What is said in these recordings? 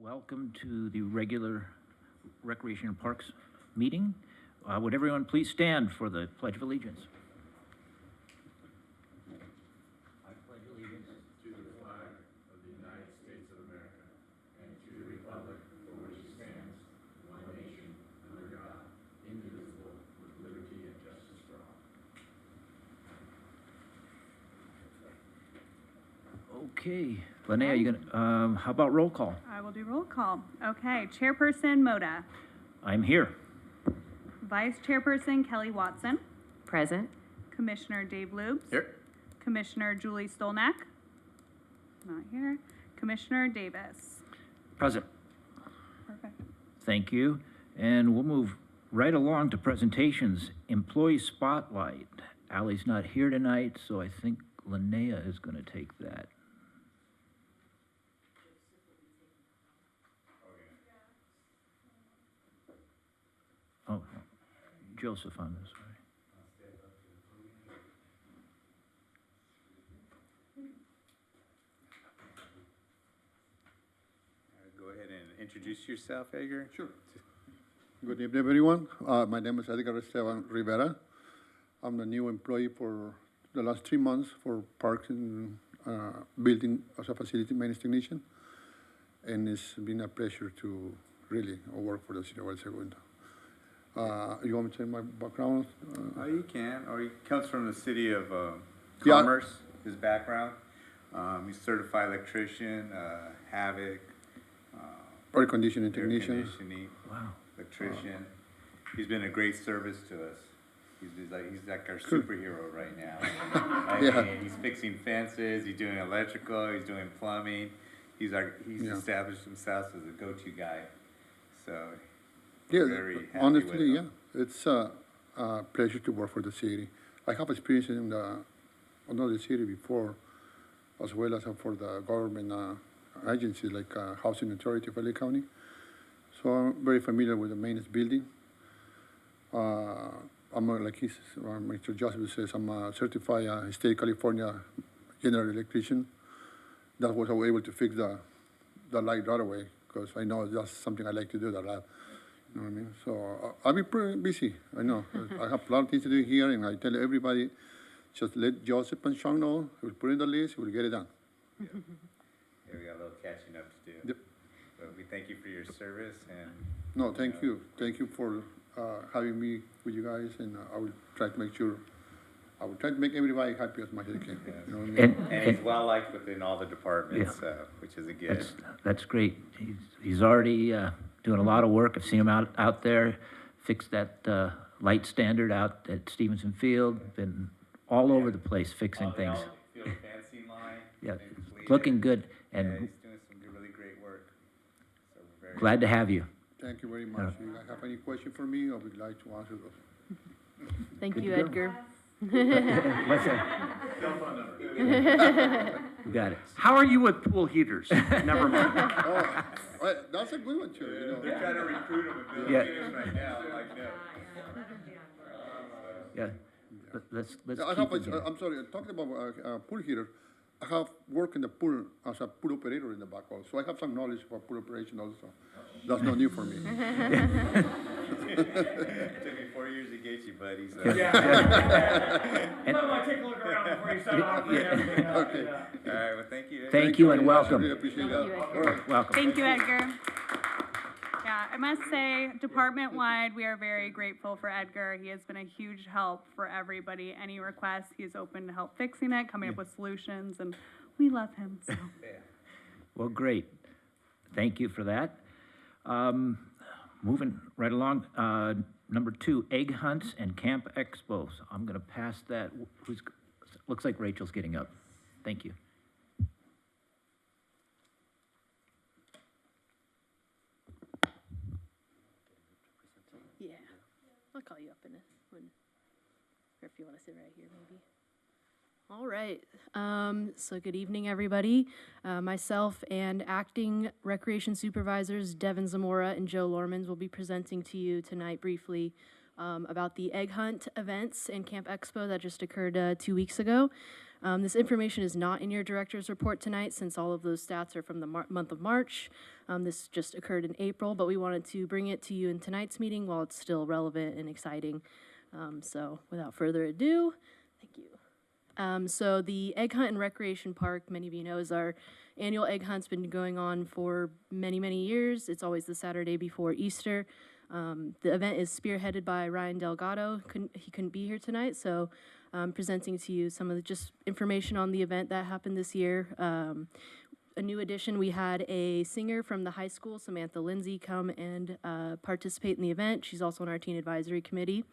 Welcome to the regular Recreation and Parks meeting. Would everyone please stand for the Pledge of Allegiance? I pledge allegiance To the flag of the United States of America and to the republic for which it stands, one nation, under God, indivisible, with liberty and justice for all. Okay, Linnea, you gonna, how about roll call? I will do roll call. Okay, Chairperson Moda. I'm here. Vice Chairperson Kelly Watson. Present. Commissioner Dave Lubes. Here. Commissioner Julie Stolnak. Not here. Commissioner Davis. Present. Perfect. Thank you. And we'll move right along to presentations. Employee Spotlight. Allie's not here tonight, so I think Linnea is gonna take that. Oh, Joseph on this, right? Go ahead and introduce yourself, Edgar. Sure. Good evening, everyone. My name is Edgar Esteban Rivera. I'm the new employee for the last 3 months for Parks and Building as a facility maintenance technician. And it's been a pleasure to really work for the city of El Segundo. You want me to tell my background? You can, or he comes from the city of Yeah. Commerce, his background. He's certified electrician, Havoc, Air conditioning air technician. conditioning, Wow. electrician. He's been a great service to us. He's like our superhero right now. Yeah. He's fixing fences, he's doing electrical, he's doing plumbing. He's Yeah. established himself as a go-to guy. So, Yeah, very happy honestly, with yeah, him. it's a pleasure to work for the city. I have experience in another city before, as well as for the government agencies like Housing Authority of LA County. So I'm very familiar with the maintenance building. Like Mr. Joseph says, I'm a certified state California general electrician. That was I was able to fix the light right away because I know that's something I like to do. That lab. You know what I mean? So I'll be pretty busy. I know. I have a lot of things to do here, and I tell everybody, just let Joseph and Sean know. We'll put it in the list. We'll get it done. Yeah, we got a little catching up to do. Yep. But we thank you for your service and. No, thank you. Thank you for having me with you guys, and I will try to make sure. I will try to make everybody happy as much as I can. You know what I mean? And he's well liked within all the departments, which is a good. That's great. He's already doing a lot of work. I've seen him out there, fixed that light standard out at Stevenson Field, been all over the place fixing things. Field fencing line. Yeah, been completed. looking good, Yeah, and he's doing some really great work. So we're very. glad to have you. Thank you very much. If you guys have any question for me, I would like to answer those. Thank you, to go. Edgar. What's that? You got it. How are you with pool heaters? Never mind. Oh, well, that's a good one too. You know. They're trying to recruit him and build Yeah. theaters right now, like no. Yeah, let's I keep have, it here. I'm sorry, talking about pool heater, I have worked in the pool as a pool operator in the back also, so I have some knowledge about pool operation also. That's not new for me. It took me 4 years to get you, buddy, so. I might take a look around before you start offering everything up. Okay. All right, well, thank you. Thank you and very much. I really welcome. appreciate Thank you, that. Edgar. All right. Welcome. Thank you, Edgar. Yeah, I must say, department-wide, we are very grateful for Edgar. He has been a huge help for everybody. Any requests, he is open to help fixing it, coming up with solutions, and we love him, so. Well, great. Thank you for that. Moving right along, number 2, egg hunts and camp expos. I'm gonna pass that. Looks like Rachel's getting up. Thank you. Yeah, I'll call you up in or if you want to sit right here, maybe. All right. So good evening, everybody. Myself and acting recreation supervisors Devin Zamora and Joe Lormans will be presenting to you tonight briefly about the egg hunt events and Camp Expo that just occurred 2 weeks ago. This information is not in your director's report tonight since all of those stats are from the month of March. This just occurred in April, but we wanted to bring it to you in tonight's meeting while it's still relevant and exciting. So without further ado, thank you. So the Egg Hunt and Recreation Park, many of you know, is our annual egg hunt's been going on for many, many years. It's always the Saturday before Easter. The event is spearheaded by Ryan Delgado. He couldn't be here tonight, so I'm presenting to you some of the just information on the event that happened this year. A new addition, we had a singer from the high school, Samantha Lindsay, come and participate in the event. She's also on our teen advisory committee.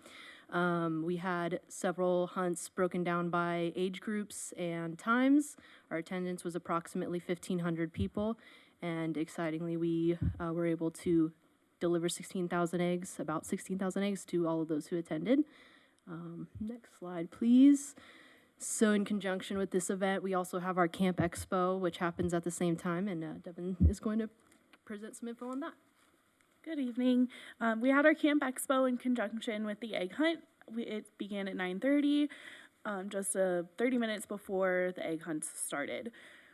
We had several hunts broken down by age groups and times. Our attendance was approximately 1,500 people, and excitingly, we were able to deliver 16,000 eggs, about 16,000 eggs to all of those who attended. Next slide, please. So in conjunction with this event, we also have our Camp Expo, which happens at the same time, and Devin is going to present some info on that. Good evening. We had our Camp Expo in conjunction with the Egg Hunt. It began at 9:30, just 30 minutes before the egg hunt started.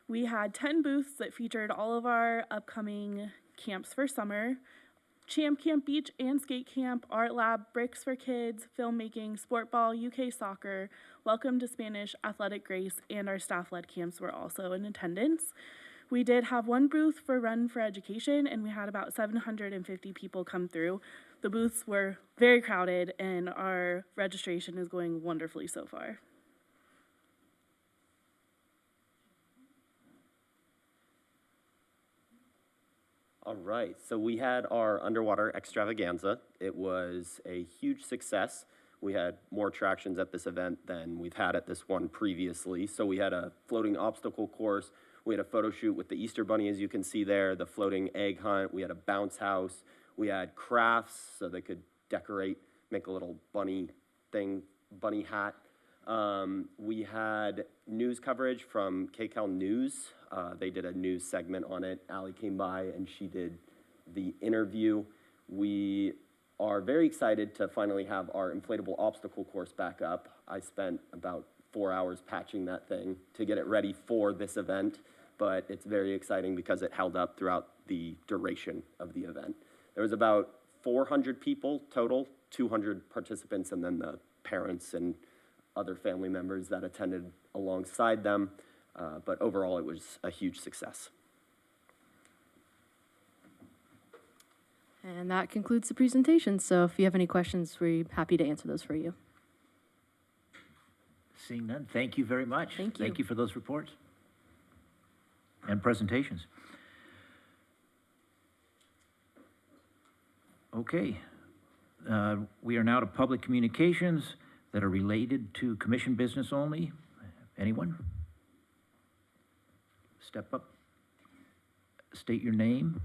We had 10 booths that featured all of our upcoming camps for summer. Champ Camp Beach and Skate Camp, Art Lab, Bricks for Kids, Filmmaking, Sport Ball, UK Soccer, Welcome to Spanish, Athletic Grace, and our staff-led camps were also in attendance. We did have one booth for Run for Education, and we had about 750 people come through. The booths were very crowded, and our registration is going wonderfully so far. All right, so we had our underwater extravaganza. It was a huge success. We had more attractions at this event than we've had at this one previously. So we had a floating obstacle course. We had a photo shoot with the Easter Bunny, as you can see there, the floating egg hunt. We had a bounce house. We had crafts so they could decorate, make a little bunny thing, bunny hat. We had news coverage from KCAL News. They did a news segment on it. Allie came by and she did the interview. We are very excited to finally have our inflatable obstacle course back up. I spent about 4 hours patching that thing to get it ready for this event, but it's very exciting because it held up throughout the duration of the event. There was about 400 people total, 200 participants, and then the parents and other family members that attended alongside them. But overall, it was a huge success. And that concludes the presentation. So if you have any questions, we're happy to answer those for you. Seeing none, thank you very much. Thank you. Thank you for those reports and presentations. Okay, we are now to public communications that are related to commission business only. Anyone? Step up. State your name.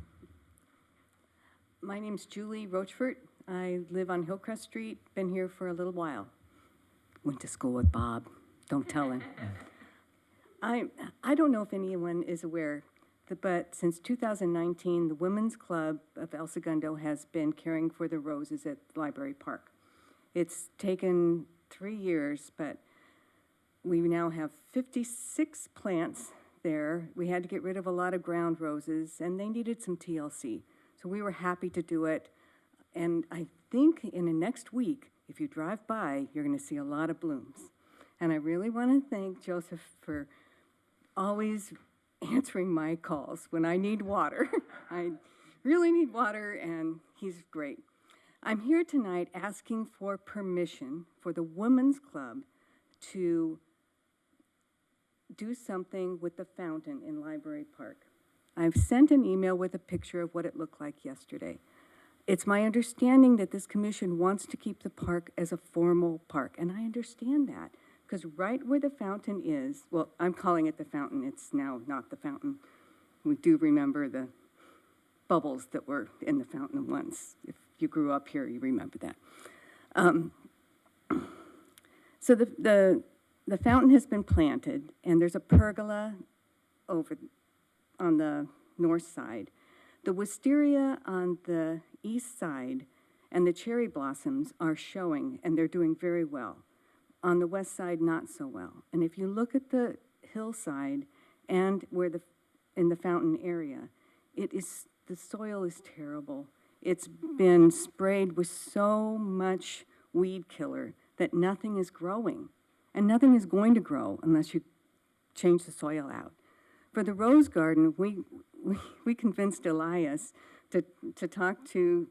My name's Julie Rochfort. I live on Hillcrest Street, been here for a little while. Went to school with Bob, don't tell him. I don't know if anyone is aware, but since 2019, the Women's Club of El Segundo has been caring for the roses at Library Park. It's taken 3 years, but we now have 56 plants there. We had to get rid of a lot of ground roses, and they needed some TLC. So we were happy to do it. And I think in the next week, if you drive by, you're going to see a lot of blooms. And I really want to thank Joseph for always answering my calls when I need water. I really need water, and he's great. I'm here tonight asking for permission for the Women's Club to do something with the fountain in Library Park. I've sent an email with a picture of what it looked like yesterday. It's my understanding that this commission wants to keep the park as a formal park, and I understand that, because right where the fountain is, well, I'm calling it the fountain, it's now not the fountain. We do remember the bubbles that were in the fountain once. If you grew up here, you remember that. So the fountain has been planted, and there's a pergola over on the north side. The wisteria on the east side and the cherry blossoms are showing, and they're doing very well. on the west side, not so well. And if you look at the hillside and in the fountain area, the soil is terrible. It's been sprayed with so much weed killer that nothing is growing. And nothing is going to grow unless you change the soil out. For the rose garden, we convinced Elias to talk to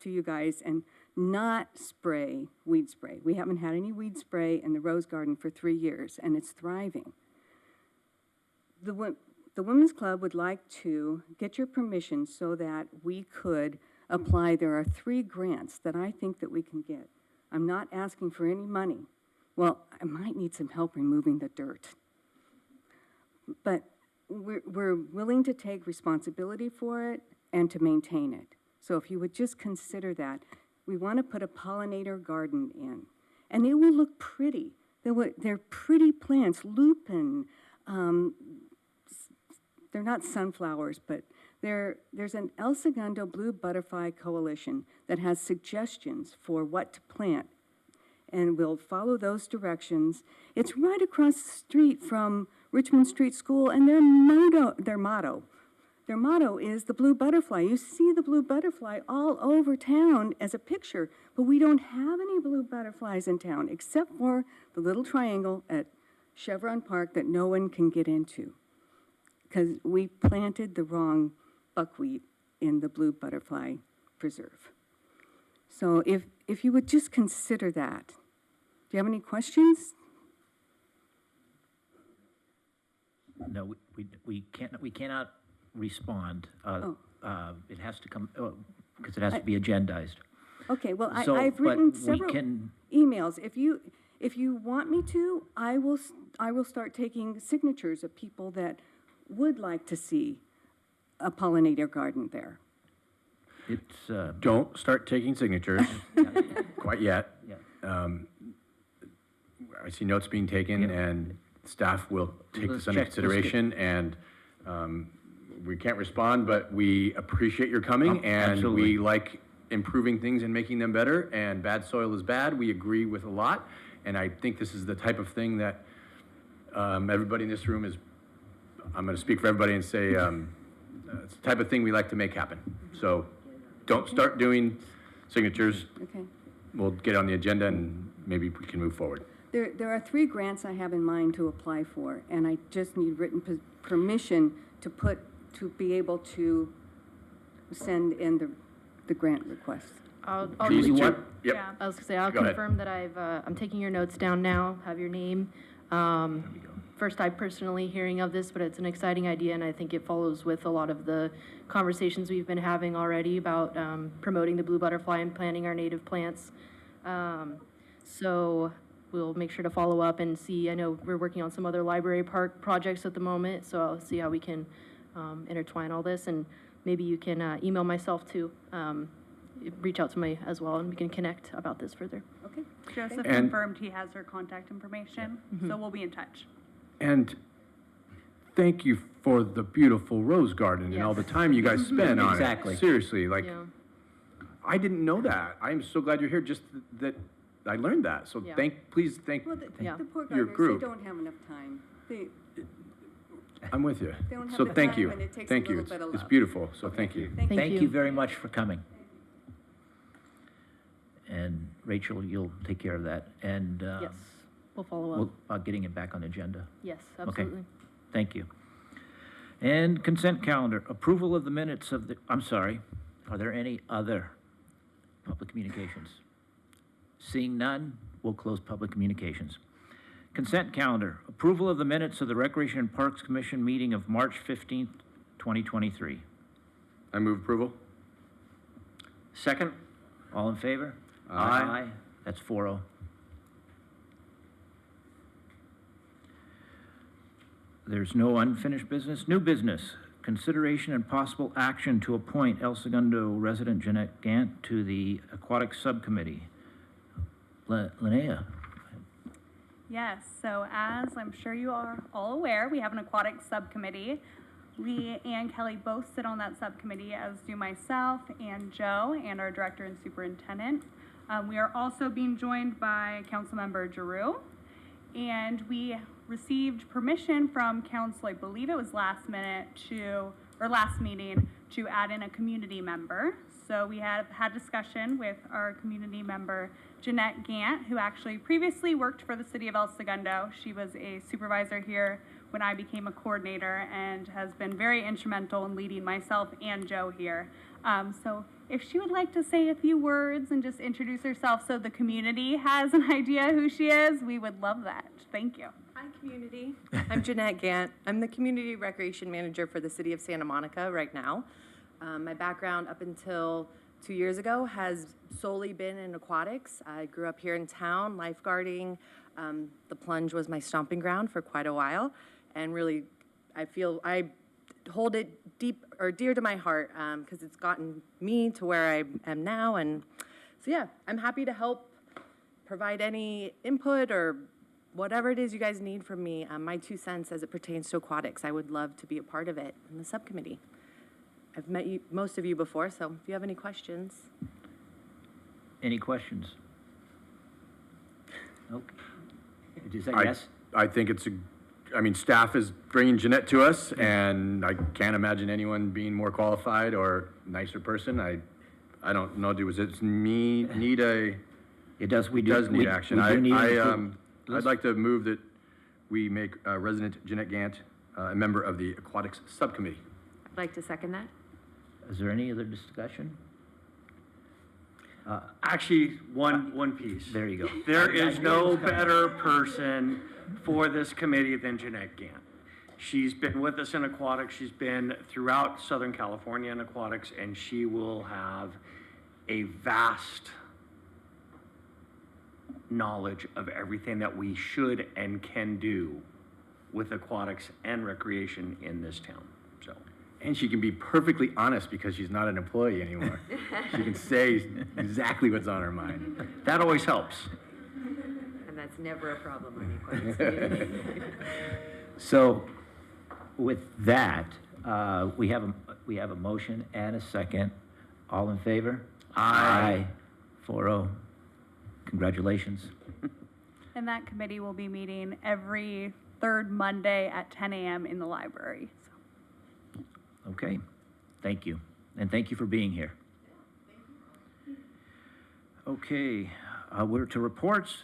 you guys and not spray weed spray. We haven't had any weed spray in the rose garden for 3 years, and it's thriving. The Women's Club would like to get your permission so that we could apply. There are 3 grants that I think that we can get. I'm not asking for any money. Well, I might need some help removing the dirt. But we're willing to take responsibility for it and to maintain it. So if you would just consider that, we want to put a pollinator garden in. And it will look pretty. They're pretty plants, lupin. They're not sunflowers, but there's an El Segundo Blue Butterfly Coalition that has suggestions for what to plant. And we'll follow those directions. It's right across the street from Richmond Street School, and their motto is the blue butterfly. You see the blue butterfly all over town as a picture, but we don't have any blue butterflies in town except for the little triangle at Chevron Park that no one can get into because we planted the wrong buckwheat in the blue butterfly preserve. So if you would just consider that. Do you have any questions? No, we cannot respond. It has to come, because it has to be agendized. Okay, well, So, I've written but we several can- emails. If you want me to, I will start taking signatures of people that would like to see a pollinator garden there. It's, Don't start taking signatures quite yet. yeah. I see notes being taken, Yeah. and staff will take Let's this under check- let's get- consideration, and we can't respond, but we appreciate your coming, and absolutely. we like improving things and making them better, and bad soil is bad. We agree with a lot, and I think this is the type of thing that everybody in this room is, I'm going to speak for everybody and say, it's the type of thing we like to make happen. So don't start doing signatures. Okay. We'll get on the agenda, and maybe we can move forward. There are 3 grants I have in mind to apply for, and I just need written permission to be able to send in the grant request. I'll Please, you too. what? Yep. Yeah. I was gonna say, I'll Go ahead. confirm that I'm taking your notes down now, have your name. First time personally hearing of this, but it's an exciting idea, and I think it follows with a lot of the conversations we've been having already about promoting the blue butterfly and planting our native plants. So we'll make sure to follow up and see. I know we're working on some other library park projects at the moment, so I'll see how we can intertwine all this, and maybe you can email myself too. Reach out to me as well, and we can connect about this further. Okay? Joseph And- confirmed he has her contact information, so we'll be in touch. And thank you for the beautiful rose garden and all the Yes. time you guys spend on it. Exactly. Seriously, like, Yeah. I didn't know that. I'm so glad you're here, just that I learned that. So Yeah. please thank, Well, Yeah. the poor Your gardeners, group. they don't have enough time. I'm with you. They don't have So the thank time, you. and it takes a Thank you. little bit of It's love. beautiful, so thank you. Thank Thank you. you very much for coming. And Rachel, you'll take care of that, and Yes, we'll follow we'll, up. about getting it back on the agenda. Yes, absolutely. Thank you. And consent calendar, approval of the minutes of the, I'm sorry, are there any other public communications? Seeing none, we'll close public communications. Consent calendar, approval of the minutes of the Recreation and Parks Commission meeting of March 15th, 2023. I move approval. Second, all in favor? Aye. That's 4-0. There's no unfinished business. New business, consideration and possible action to appoint El Segundo resident Jeanette Gant to the Aquatic Subcommittee. Linnea, Yes, so as I'm sure you are all aware, we have an aquatic subcommittee. Lee and Kelly both sit on that subcommittee, as do myself and Joe and our director and superintendent. We are also being joined by Councilmember Giroux And we received permission from council, I believe it was last meeting, to add in a community member. So we have had discussion with our community member, Jeanette Gant, who actually previously worked for the city of El Segundo. She was a supervisor here when I became a coordinator and has been very instrumental in leading myself and Joe here. So if she would like to say a few words and just introduce herself so the community has an idea who she is, we would love that. Thank you. Hi, community. I'm Jeanette Gant. I'm the Community Recreation Manager for the City of Santa Monica right now. My background up until 2 years ago has solely been in aquatics. I grew up here in town, lifeguarding. The plunge was my stomping ground for quite a while. And really, I feel I hold it dear to my heart because it's gotten me to where I am now. And so, yeah, I'm happy to help provide any input or whatever it is you guys need from me. My 2 cents as it pertains to aquatics. I would love to be a part of it in the subcommittee. I've met most of you before, so if you have any questions. Any questions? Okay. Did you say yes? I think staff is bringing Jeanette to us, and I can't imagine anyone being more qualified or nicer person. I don't know, does it need a? It does, It does need action. We do need I'd like to move that we make resident Jeanette Gant a member of the Aquatics Subcommittee. I'd like to second that. Is there any other discussion? Actually, one piece. There you go. There is no better person for this committee than Jeanette Gant. She's been with us in aquatics. She's been throughout Southern California in aquatics, and she will have a vast knowledge of everything that we should and can do with aquatics and recreation in this town. So. And she can be perfectly honest because she's not an employee anymore. She can say exactly what's on her mind. That always helps. And that's never a problem on the aquatics committee. So with that, we have a motion and a second. All in favor? Aye. 4-0. Congratulations. And that committee will be meeting every third Monday at 10 a.m. in the library. Okay, thank you. And thank you for being here. Okay, we're to reports.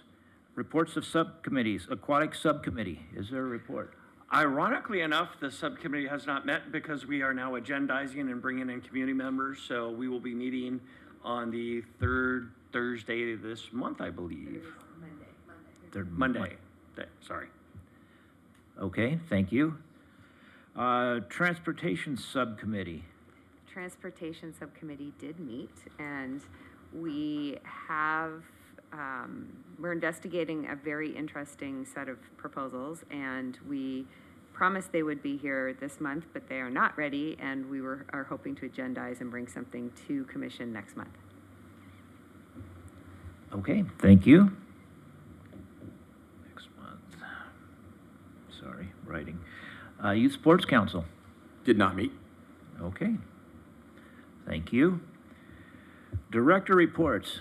Reports of subcommittees. Aquatic Subcommittee. Is there a report? Ironically enough, the subcommittee has not met because we are now agendizing and bringing in community members. So we will be meeting on the third Thursday of this month, I believe. Monday. Sorry. Okay, thank you. Transportation Subcommittee. Transportation Subcommittee did meet, and we have, we're investigating a very interesting set of proposals, and we promised they would be here this month, but they are not ready, and we are hoping to agendize and bring something to commission next month. Okay, thank you. Next month. Sorry, writing. Youth Sports Council. Did not meet. Okay. Thank you. Director reports.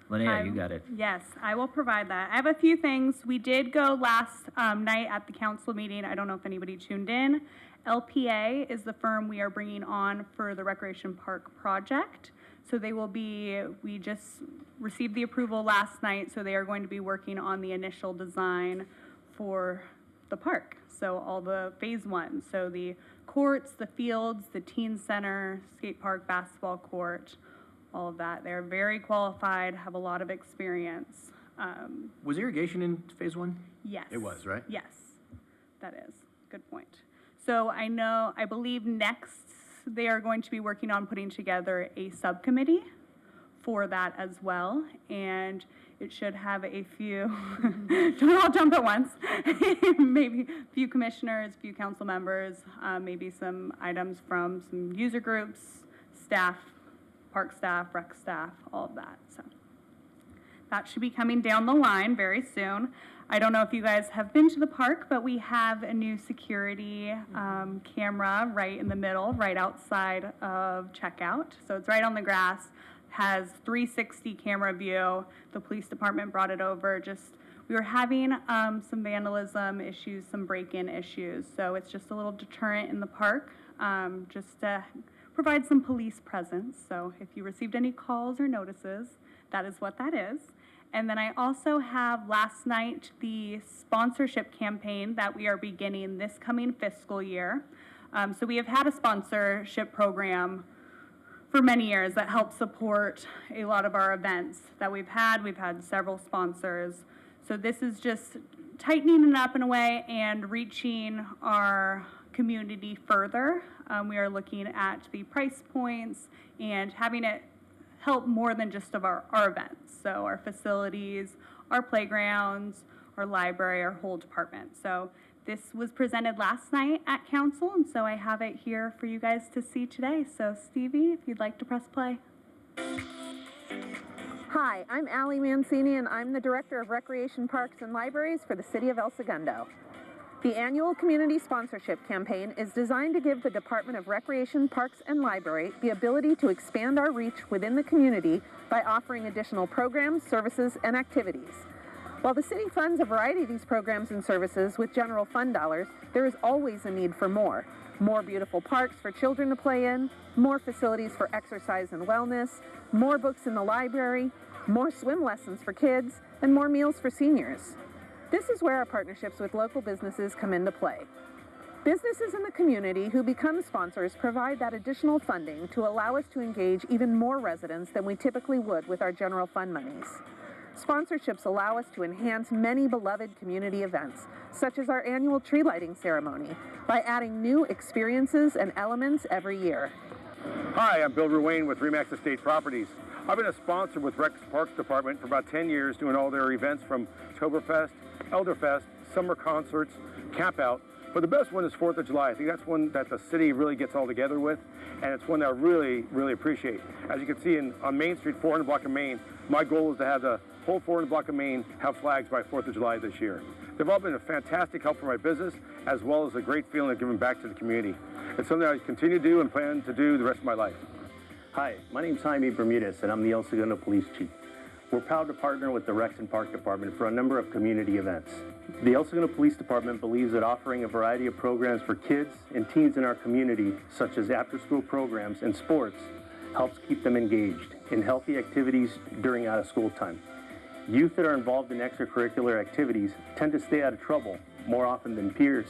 Linnea, you got it. Yes, I will provide that. I have a few things. We did go last night at the council meeting. I don't know if anybody tuned in. LPA is the firm we are bringing on for the Recreation Park project. So they will be, we just received the approval last night, so they are going to be working on the initial design for the park. So all the phase 1, so the courts, the fields, the teen center, skate park, basketball court, all of that. They're very qualified, have a lot of experience. Was irrigation in phase 1? Yes. It was, right? Yes, that is. Good point. So I believe next they are going to be working on putting together a subcommittee for that as well. And it should have a few, don't all jump at once, maybe a few commissioners, a few council members, maybe some items from some user groups, staff, park staff, rec staff, all of that. So that should be coming down the line very soon. I don't know if you guys have been to the park, but we have a new security camera right in the middle, right outside of checkout. So it's right on the grass, has 360 camera view. The police department brought it over just we were having some vandalism issues, some break-in issues. So it's just a little deterrent in the park, just to provide some police presence. So if you received any calls or notices, that is what that is. And then I also have last night the sponsorship campaign that we are beginning this coming fiscal year. So we have had a sponsorship program for many years that helps support a lot of our events that we've had. We've had several sponsors. So this is just tightening it up in a way and reaching our community further. We are looking at the price points and having it help more than just of our events. So our facilities, our playgrounds, our library, our whole department. So this was presented last night at council, and so I have it here for you guys to see today. So Stevie, if you'd like to press play. Hi, I'm Allie Mancini, and I'm the Director of Recreation Parks and Libraries for the City of El Segundo. The annual community sponsorship campaign is designed to give the Department of Recreation, Parks, and Library the ability to expand our reach within the community by offering additional programs, services, and activities. While the city funds a variety of these programs and services with general fund dollars, there is always a need for more. More beautiful parks for children to play in, more facilities for exercise and wellness, more books in the library, more swim lessons for kids, and more meals for seniors. This is where our partnerships with local businesses come into play. Businesses in the community who become sponsors provide that additional funding to allow us to engage even more residents than we typically would with our general fund monies. Sponsorships allow us to enhance many beloved community events, such as our annual tree lighting ceremony, by adding new experiences and elements every year. Hi, I'm Bill Ruane with Remax Estate Properties. I've been a sponsor with Rex Parks Department for about 10 years, doing all their events from Oktoberfest, Elderfest, summer concerts, camp out. But the best one is 4th of July. I think that's one that the city really gets all together with, and it's one that I really, really appreciate. As you can see on Main Street, 400 block of Main, my goal is to have the whole 400 block of Main have flags by 4th of July this year. They've all been a fantastic help for my business, as well as a great feeling of giving back to the community. It's something I continue to do and plan to do the rest of my life. Hi, my name's Jaime Bermudez, and I'm the El Segundo Police Chief. We're proud to partner with the Rex and Park Department for a number of community events. The El Segundo Police Department believes that offering a variety of programs for kids and teens in our community, such as after-school programs and sports, helps keep them engaged in healthy activities during out-of-school time. Youth that are involved in extracurricular activities tend to stay out of trouble more often than peers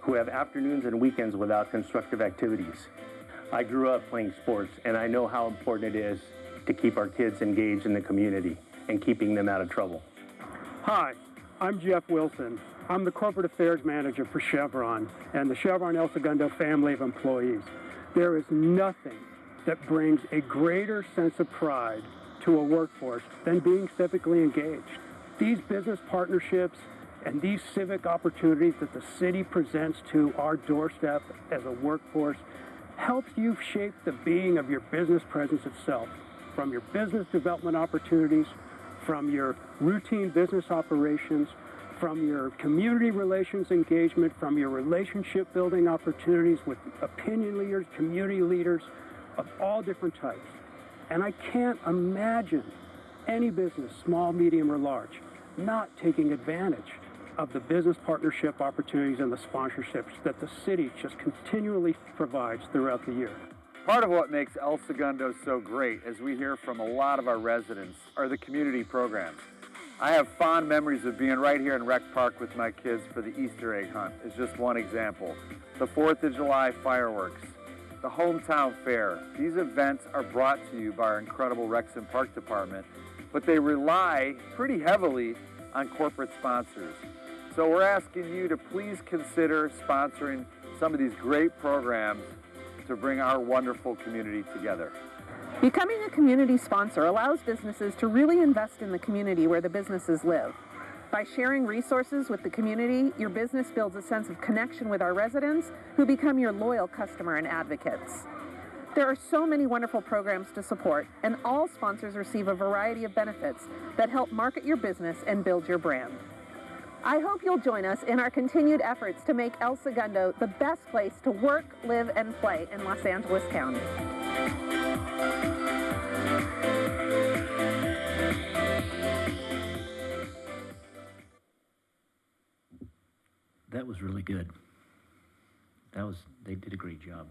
who have afternoons and weekends without constructive activities. I grew up playing sports, and I know how important it is to keep our kids engaged in the community and keeping them out of trouble. Hi, I'm Jeff Wilson. I'm the Corporate Affairs Manager for Chevron and the Chevron El Segundo family of employees. There is nothing that brings a greater sense of pride to a workforce than being civically engaged. These business partnerships and these civic opportunities that the city presents to our doorstep as a workforce helps you shape the being of your business presence itself, from your business development opportunities, from your routine business operations, from your community relations engagement, from your relationship building opportunities with opinion leaders, community leaders of all different types. And I can't imagine any business, small, medium, or large, not taking advantage of the business partnership opportunities and the sponsorships that the city just continually provides throughout the year. Part of what makes El Segundo so great, as we hear from a lot of our residents, are the community programs. I have fond memories of being right here in Rec Park with my kids for the Easter egg hunt, is just one example. The 4th of July fireworks, the hometown fair. These events are brought to you by our incredible Rex and Park Department, but they rely pretty heavily on corporate sponsors. So we're asking you to please consider sponsoring some of these great programs to bring our wonderful community together. Becoming a community sponsor allows businesses to really invest in the community where the businesses live. By sharing resources with the community, your business builds a sense of connection with our residents who become your loyal customer and advocates. There are so many wonderful programs to support, and all sponsors receive a variety of benefits that help market your business and build your brand. I hope you'll join us in our continued efforts to make El Segundo the best place to work, live, and play in Los Angeles County. That was really good. They did a great job.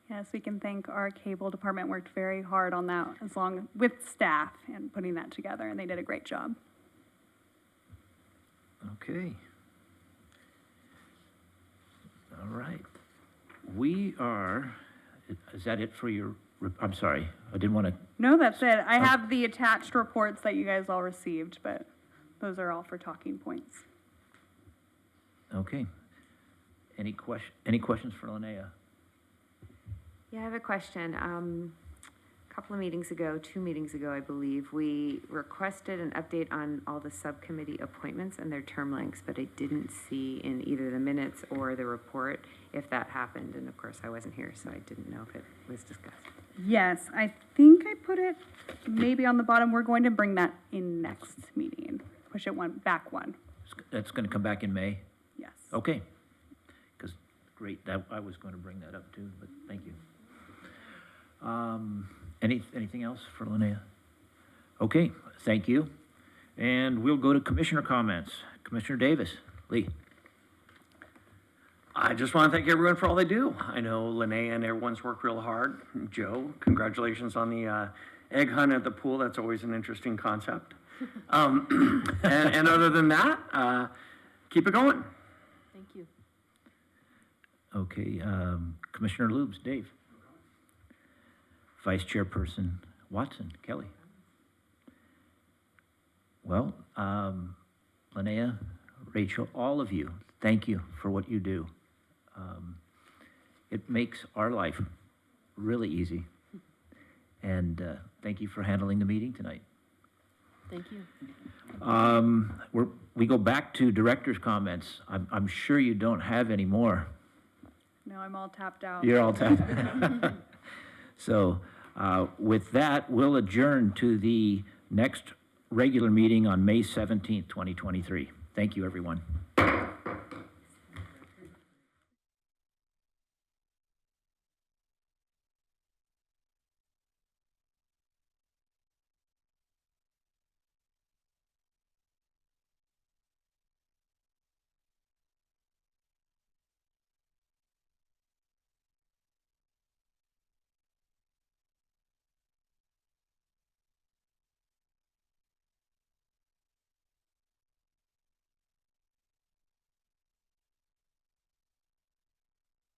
Yes, we can thank our cable department, worked very hard on that with staff and putting that together, and they did a great job. Okay. All right. We are, is that it for your, I'm sorry, I didn't want to, No, that's it. I have the attached reports that you guys all received, but those are all for talking points. okay. Any questions for Linnea? Yeah, I have a question. A couple of meetings ago, 2 meetings ago, I believe, we requested an update on all the subcommittee appointments and their term lengths, but I didn't see in either the minutes or the report if that happened. And of course, I wasn't here, so I didn't know if it was discussed. Yes, I think I put it maybe on the bottom. We're going to bring that in next meeting. Push it back one. That's going to come back in May? Yes. Okay. Because, great, I was going to bring that up too, but thank you. Anything else for Linnea? Okay, thank you. And we'll go to commissioner comments. Commissioner Davis, Lee. I just want to thank everyone for all they do. I know Linnea and everyone's worked real hard. Joe, congratulations on the egg hunt at the pool. That's always an interesting concept. And other than that, keep it going. Thank you. Okay, Commissioner Lubes, Dave. Vice Chairperson Watson, Kelly. Well, Linnea, Rachel, all of you, thank you for what you do. It makes our life really easy. And thank you for handling the meeting tonight. Thank you. We go back to director's comments. I'm sure you don't have any more. No, I'm all tapped out. You're all tapped. So with that, we'll adjourn to the next regular meeting on May 17th, 2023. Thank you, everyone.